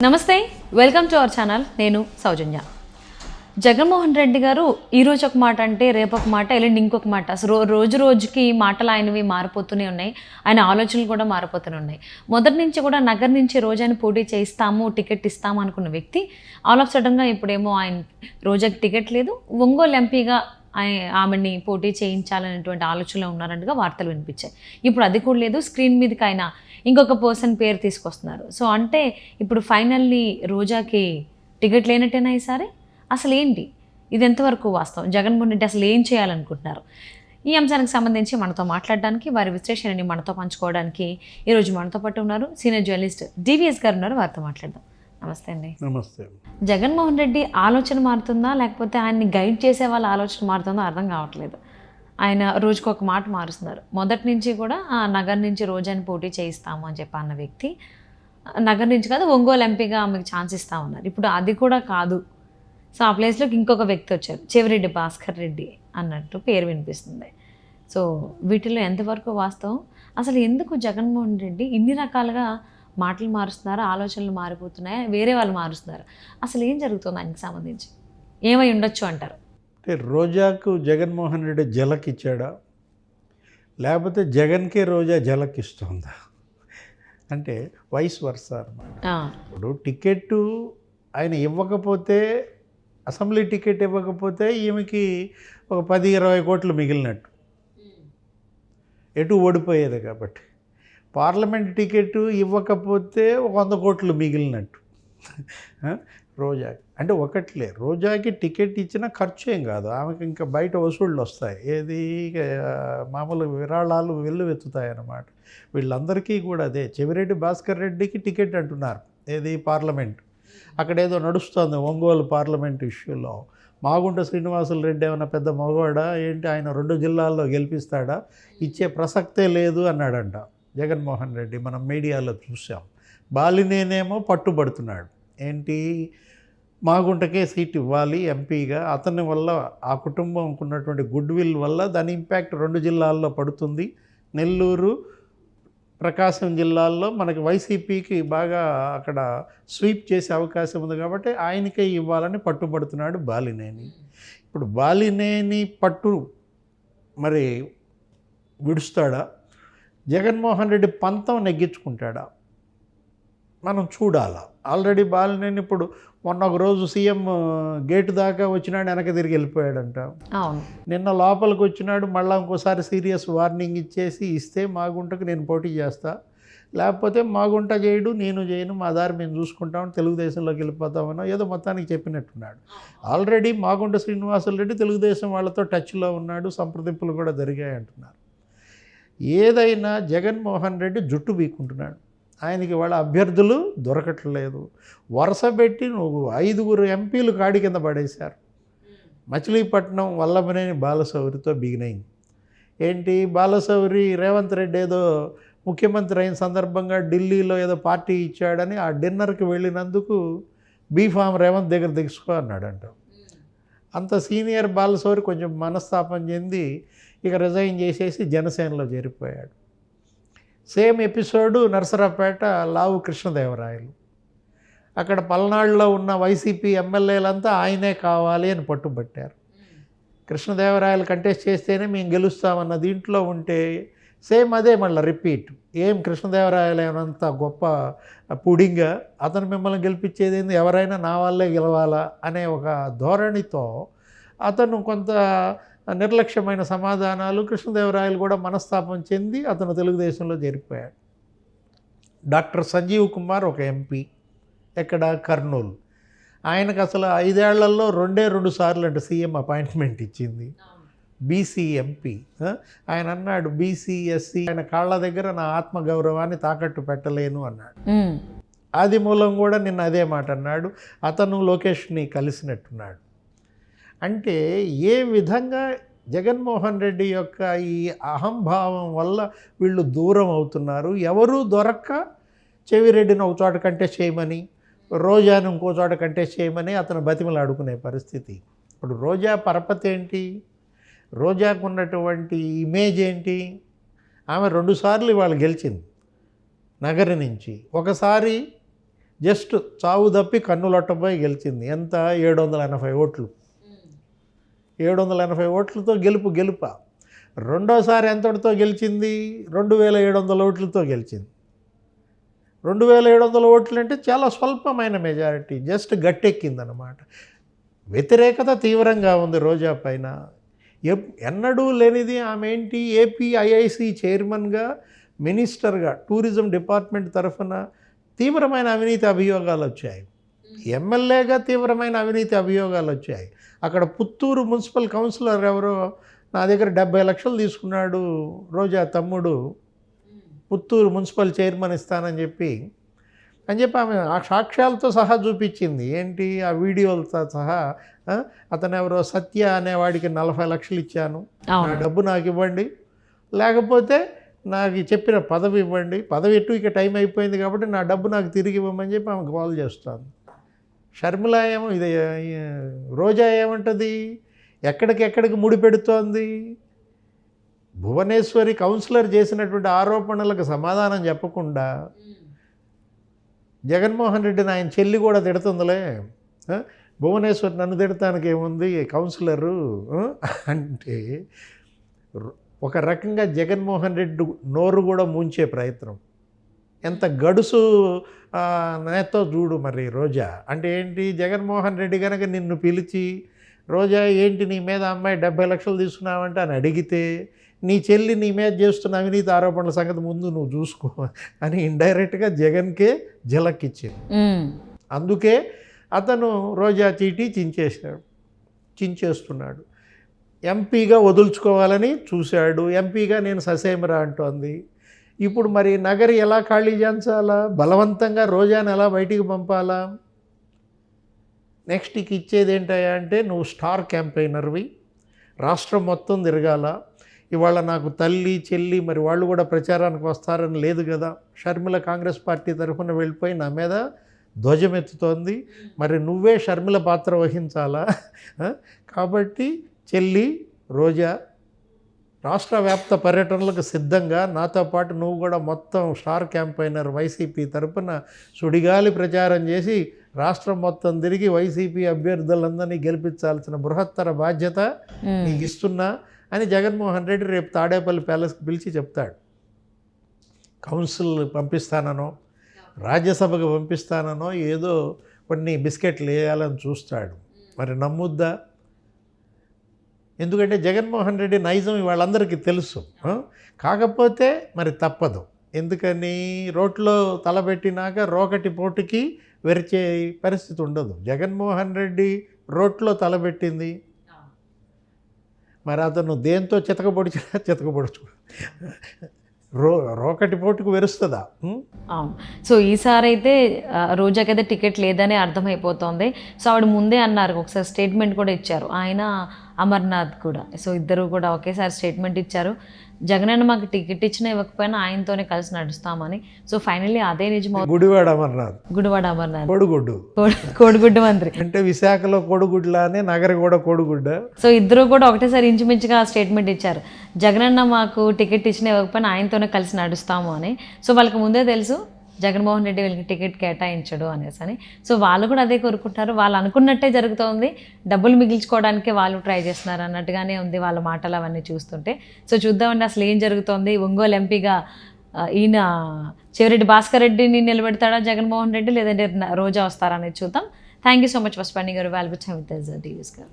నమస్తే, welcome to our channel. నేను సౌజన్య. జగన్మోహన్ రెడ్డి గారు ఈరోజు ఒక మాట అంటే రేపు ఒక మాట, ఎల్లుండి ఇంకొక మాట. అసలు రోజు రోజుకి మాటలు ఆయనవి మారిపోతూనే ఉన్నాయి, ఆయన ఆలోచనలు కూడా మారిపోతూనే ఉన్నాయి. మొదటి నుంచి కూడా నగర్ నుంచి రోజాని పోటీ చేయిస్తాము, టికెట్ ఇస్తాము అనుకున్న వ్యక్తి ఆల్ ఆఫ్ సడన్గా ఇప్పుడేమో ఆయన రోజాకి టికెట్ లేదు, ఒంగోలు ఎంపీగా ఆమెని పోటీ చేయించాలనేటువంటి ఆలోచనలో ఉన్నారన్నట్టుగా వార్తలు వినిపించాయి. ఇప్పుడు అది కూడా లేదు, స్క్రీన్ మీదకి ఆయన ఇంకొక పర్సన్ పేరు తీసుకొస్తున్నారు. సో అంటే ఇప్పుడు ఫైనల్లీ రోజాకి టికెట్ లేనట్టేనా ఈసారి? అసలు ఏంటి ఇది, ఎంతవరకు వాస్తవం? జగన్మోహన్ రెడ్డి అసలు ఏం చేయాలనుకుంటున్నారు? ఈ అంశానికి సంబంధించి మనతో మాట్లాడడానికి, వారి విశ్లేషణని మనతో పంచుకోవడానికి ఈరోజు మనతో పాటు ఉన్నారు సీనియర్ జర్నలిస్ట్ డివిఎస్ గారు ఉన్నారు. వారితో మాట్లాడదాం. నమస్తే అండి. నమస్తే. జగన్మోహన్ రెడ్డి ఆలోచన మారుతుందా, లేకపోతే ఆయన్ని గైడ్ చేసే వాళ్ళ ఆలోచన మారుతుందో అర్థం కావట్లేదు. ఆయన రోజుకు ఒక మాట మారుస్తున్నారు. మొదటి నుంచి కూడా నగర్ నుంచి రోజాని పోటీ చేయిస్తాము అని చెప్పి అన్న వ్యక్తి నగర్ నుంచి కాదు, ఒంగోలు ఎంపీగా ఆమెకు ఛాన్స్ ఇస్తా ఉన్నారు. ఇప్పుడు అది కూడా కాదు. సో ఆ ప్లేస్లోకి ఇంకొక వ్యక్తి వచ్చారు, చెవిరెడ్డి భాస్కర్ రెడ్డి అన్నట్టు పేరు వినిపిస్తుంది. సో వీటిలో ఎంతవరకు వాస్తవం? అసలు ఎందుకు జగన్మోహన్ రెడ్డి ఇన్ని రకాలుగా మాటలు మారుస్తున్నారు, ఆలోచనలు మారిపోతున్నాయి, వేరే వాళ్ళు మారుస్తున్నారు? అసలు ఏం జరుగుతుంది ఆయనకి సంబంధించి? ఏమై ఉండొచ్చు అంటారు? అంటే రోజాకు జగన్మోహన్ రెడ్డి జలకిచ్చాడా, లేకపోతే జగన్కే రోజా జలకిస్తుందా? అంటే వైస్ వర్స అన్నమాట. ఇప్పుడు టికెట్టు ఆయన ఇవ్వకపోతే, అసెంబ్లీ టికెట్ ఇవ్వకపోతే ఈమెకి ఒక 10-20 కోట్లు మిగిలినట్టు, ఎటు ఓడిపోయేది. కాబట్టి పార్లమెంట్ టికెట్ ఇవ్వకపోతే 100 కోట్లు మిగిలినట్టు రోజాకి. అంటే ఒకట్లే, రోజాకి టికెట్ ఇచ్చిన ఖర్చు ఏం కాదు, ఆమెకి ఇంకా బయట వసూళ్ళు వస్తాయి. ఏది మామూలు విరాళాలు వెల్లువెత్తుతాయి అన్నమాట. వీళ్ళందరికీ కూడా అదే. చెవిరెడ్డి భాస్కర్ రెడ్డికి టికెట్ అంటున్నారు, ఏది పార్లమెంట్. అక్కడేదో నడుస్తుంది ఒంగోలు పార్లమెంట్ ఇష్యూలో. మాగుంట శ్రీనివాసులు రెడ్డి ఏమైనా పెద్ద మగవాడా ఏంటి, ఆయన 2 జిల్లాల్లో గెలిపిస్తాడా? ఇచ్చే ప్రసక్తే లేదు అన్నాడంట జగన్మోహన్ రెడ్డి. మనం మీడియాలో చూసాం. బాలినేనేమో పట్టుబడుతున్నాడు, ఏంటి మాగుంటకే సీట్ ఇవ్వాలి ఎంపీగా. అతని వల్ల, ఆ కుటుంబంకు ఉన్నటువంటి గుడ్ విల్ వల్ల దాని ఇంపాక్ట్ 2 జిల్లాల్లో పడుతుంది. నెల్లూరు, ప్రకాశం జిల్లాల్లో మనకి వైసీపీకి బాగా అక్కడ స్వీప్ చేసే అవకాశం ఉంది. కాబట్టి ఆయనకే ఇవ్వాలని పట్టుబడుతున్నాడు బాలినేని. ఇప్పుడు బాలినేని పట్టు మరి విడుస్తాడా, జగన్మోహన్ రెడ్డి పంతం నెగ్గించుకుంటాడా, మనం చూడాలా. ఆల్రెడీ బాలినేని ఇప్పుడు మొన్న ఒక రోజు సీఎం గేటు దాకా వచ్చినాడు, వెనక తిరిగి వెళ్ళిపోయాడంట. నిన్న లోపలికి వచ్చినాడు, మళ్ళీ ఇంకోసారి సీరియస్ వార్నింగ్ ఇస్తే మాగుంటకు నేను పోటీ చేస్తా, లేకపోతే మాగుంట చేయడు, నేను చేయను, మా దారి మేము చూసుకుంటామని తెలుగుదేశంలోకి వెళ్ళిపోతామనో ఏదో మొత్తానికి చెప్పినట్టున్నాడు. ఆల్రెడీ మాగుంట శ్రీనివాసులు రెడ్డి తెలుగుదేశం వాళ్ళతో టచ్లో ఉన్నాడు, సంప్రదింపులు కూడా జరిగాయి అంటున్నారు. ఏదైనా జగన్మోహన్ రెడ్డి జుట్టు బీక్కుంటున్నాడు. ఆయనకి వాళ్ళ అభ్యర్థులు దొరకట్లేదు. వరుస పెట్టి 5 ఎంపీలు కాడి కింద పడేశారు. మచిలీపట్నం వల్లభనేని బాలశౌరితో బిగినైంది. ఏంటి, బాలశౌరి రేవంత్ రెడ్డి ఏదో ముఖ్యమంత్రి అయిన సందర్భంగా ఢిల్లీలో ఏదో పార్టీ ఇచ్చాడని ఆ డిన్నర్కి వెళ్ళినందుకు బీఫామ్ రేవంత్ దగ్గర తెచ్చుకో అన్నాడంట. అంత సీనియర్ బాలశౌరి కొంచెం మనస్తాపం చెంది ఇక రిజైన్ చేసేసి జనసేనలో చేరిపోయాడు. సేమ్ ఎపిసోడు నరసరావుపేట లావు కృష్ణదేవరాయలు. అక్కడ పల్నాడులో ఉన్న వైసీపీ ఎమ్మెల్యేలంతా ఆయనే కావాలి అని పట్టుబట్టారు. కృష్ణదేవరాయలు కంటెస్ట్ చేస్తేనే మేము గెలుస్తామన్న దీంట్లో ఉంటే సేమ్ అదే మళ్ళీ రిపీట్. ఏం కృష్ణదేవరాయలు ఏమంత గొప్ప పుడింగా, అతను మిమ్మల్ని గెలిపించేది ఏంది, ఎవరైనా నా వాళ్ళే గెలవాలా అనే ఒక ధోరణితో అతను కొంత నిర్లక్ష్యమైన సమాధానాలు. కృష్ణదేవరాయలు కూడా మనస్తాపం చెంది అతను తెలుగుదేశంలో చేరిపోయాడు. డాక్టర్ సంజీవ్ కుమార్ ఒక ఎంపీ, ఎక్కడ, కర్నూలు. ఆయనకు అసలు 5 ఏళ్లలో 2 సార్లు అంటే సీఎం అపాయింట్మెంట్ ఇచ్చింది. BC MP. ఆయన అన్నాడు, బీసీ ఎస్సీ ఆయన కాళ్ళ దగ్గర నా ఆత్మగౌరవాన్ని తాకట్టు పెట్టలేను అన్నాడు. ఆది మూలం కూడా నిన్న అదే మాట అన్నాడు. అతను లోకేష్ని కలిసినట్టున్నాడు. అంటే ఏ విధంగా జగన్మోహన్ రెడ్డి యొక్క ఈ అహంభావం వల్ల వీళ్ళు దూరం అవుతున్నారు. ఎవరూ దొరక్క చెవిరెడ్డిని ఒక చోట కంటెస్ట్ చేయమని, రోజాను ఇంకో చోట కంటెస్ట్ చేయమని అతను బతిమలాడుకునే పరిస్థితి. ఇప్పుడు రోజా పరపతి ఏంటి, రోజాకు ఉన్నటువంటి ఇమేజ్ ఏంటి? ఆమె 2 సార్లు ఇవాళ గెలిచింది నగరి నుంచి. ఒకసారి జస్ట్ చావు తప్పి కన్నులొట్టపోయి గెలిచింది. ఎంత? 780 ఓట్లు. 780 ఓట్లతో గెలుప. రెండోసారి ఎంతటితో గెలిచింది? 2700 ఓట్లతో గెలిచింది. 2700 ఓట్లు అంటే చాలా స్వల్పమైన మెజారిటీ, జస్ట్ గట్టెక్కిందనమాట. వ్యతిరేకత తీవ్రంగా ఉంది రోజా పైన. ఎన్నడూ లేనిది ఆమె ఏంటి, ఏపీ ఐఐసి చైర్మన్గా, మినిస్టర్గా, టూరిజం డిపార్ట్మెంట్ తరఫున తీవ్రమైన అవినీతి అభియోగాలు వచ్చాయి. ఎమ్మెల్యేగా తీవ్రమైన అవినీతి అభియోగాలు వచ్చాయి. అక్కడ పుత్తూరు మున్సిపల్ కౌన్సిలర్ ఎవరో నా దగ్గర 70 లక్షలు తీసుకున్నాడు రోజా తమ్ముడు, పుత్తూరు మున్సిపల్ చైర్మన్ ఇస్తానని చెప్పి ఆమె ఆ సాక్ష్యాలతో సహా చూపించింది. ఏంటి? ఆ వీడియోలతో సహా. అతను ఎవరో సత్య అనేవాడికి 40 లక్షలు ఇచ్చాను, నా డబ్బు నాకు ఇవ్వండి, లేకపోతే నాకు చెప్పిన పదవి ఇవ్వండి, పదవి ఎటు ఇక టైం అయిపోయింది కాబట్టి నా డబ్బు నాకు తిరిగి ఇవ్వమని చెప్పి ఆమె కాల్ చేస్తాను. షర్మిల ఏమో ఇది, రోజా ఏమంటుంది, ఎక్కడికి ముడి పెడుతోంది? భువనేశ్వరి కౌన్సిలర్ చేసినటువంటి ఆరోపణలకు సమాధానం చెప్పకుండా జగన్మోహన్ రెడ్డిని ఆయన చెల్లి కూడా తిడుతుందిలే. భువనేశ్వర్ నన్ను తిడతానికి ఏముంది కౌన్సిలరు అంటే, ఒక రకంగా జగన్మోహన్ రెడ్డి నోరు కూడా ముంచే ప్రయత్నం. ఎంత గడుసు నేతో చూడు మరి రోజా. అంటే ఏంటి, జగన్మోహన్ రెడ్డి కనుక నిన్ను పిలిచి, రోజా ఏంటి నీ మీద అమ్మాయి 70 లక్షలు తీసుకున్నావంటే అని అడిగితే, నీ చెల్లి నీ మీద చేస్తున్న అవినీతి ఆరోపణల సంగతి ముందు నువ్వు చూసుకో అని ఇండైరెక్ట్గా జగన్కే ఝలక్కిచ్చింది. అందుకే అతను రోజా చీటీ చించేస్తున్నాడు. ఎంపీగా వదులుచుకోవాలని చూశాడు. ఎంపీగా నేను ససేమరా అంటోంది. ఇప్పుడు మరి నగరి ఎలా ఖాళీ చేయించాలా? బలవంతంగా రోజాను ఎలా బయటికి పంపాలా? నెక్స్ట్ ఇచ్చేది ఏంటయ్యా అంటే, నువ్వు స్టార్ క్యాంపెయినర్వి, రాష్ట్రం మొత్తం తిరగాల. ఇవాళ నాకు తల్లి చెల్లి మరి వాళ్ళు కూడా ప్రచారానికి వస్తారని లేదు కదా. షర్మిల కాంగ్రెస్ పార్టీ తరఫున వెళ్ళిపోయి నా మీద ధ్వజమెత్తుతోంది. మరి నువ్వే షర్మిల పాత్ర వహించాలా? కాబట్టి చెల్లి రోజా రాష్ట్ర వ్యాప్త పర్యటనలకు సిద్ధంగా, నాతో పాటు నువ్వు కూడా మొత్తం స్టార్ క్యాంపెయినర్ వైసీపీ తరఫున సుడిగాలి ప్రచారం చేసి రాష్ట్రం మొత్తం తిరిగి వైసీపీ అభ్యర్థులందరినీ గెలిపించాల్సిన బృహత్తర బాధ్యత నీకు ఇస్తున్నా అని జగన్మోహన్ రెడ్డి రేపు తాడేపల్లి ప్యాలెస్కి పిలిచి చెప్తాడు. కౌన్సిల్ పంపిస్తాననో, రాజ్యసభకు పంపిస్తాననో ఏదో కొన్ని బిస్కెట్లు వేయాలని చూస్తాడు. మరి నమ్ముద్దా? ఎందుకంటే జగన్మోహన్ రెడ్డి నైజం వాళ్ళందరికీ తెలుసు. కాకపోతే మరి తప్పదు. ఎందుకని, రోట్లో తలబెట్టినాక రోకటి పోటుకి వెరిచే పరిస్థితి ఉండదు. జగన్మోహన్ రెడ్డి రోట్లో తలబెట్టింది, మరి అతను దేంతో చితకబొడుచు రోకటి పోటుకు వెరుస్తుందా? అవును. సో ఈసారి అయితే రోజాకైతే టికెట్ లేదని అర్థమైపోతుంది. సో ఆవిడ ముందే అన్నారు, ఒకసారి స్టేట్మెంట్ కూడా ఇచ్చారు, ఆయన అమర్నాథ్ కూడా. సో ఇద్దరు కూడా ఒకేసారి స్టేట్మెంట్ ఇచ్చారు, జగనన్న మాకు టికెట్ ఇచ్చినా ఇవ్వకపోయినా ఆయనతోనే కలిసి నడుస్తామని. సో ఫైనల్లీ అదే నిజమవుతుంది. గుడివాడ అమర్నాథ్ కోడిగుడ్డు మంత్రి అంటే విశాఖలో కోడిగుడ్లానే నగర కూడా కోడిగుడ్డ. సో ఇద్దరు కూడా ఒకటేసారి ఇంచుమించుగా స్టేట్మెంట్ ఇచ్చారు, జగనన్న మాకు టికెట్ ఇచ్చినా ఇవ్వకపోయినా ఆయనతోనే కలిసి నడుస్తాము అని. సో వాళ్ళకి ముందే తెలుసు జగన్మోహన్ రెడ్డి వీళ్ళకి టికెట్ కేటాయించడు అనేసి అని. సో వాళ్ళు కూడా అదే కోరుకుంటారు, వాళ్ళు అనుకున్నట్టే జరుగుతోంది, డబ్బులు మిగిల్చుకోవడానికే వాళ్ళు ట్రై చేస్తున్నారు అన్నట్టుగానే ఉంది వాళ్ళ మాటలు అవన్నీ చూస్తుంటే. సో చూద్దామండి అసలు ఏం జరుగుతోంది. ఒంగోలు ఎంపీగా ఈయన చెవిరెడ్డి భాస్కర్ రెడ్డిని నిలబెడతాడా జగన్మోహన్ రెడ్డి, లేదంటే రోజా వస్తారా అనేది చూద్దాం. Thank you so much for spending your valuable time with us, TVS గారు.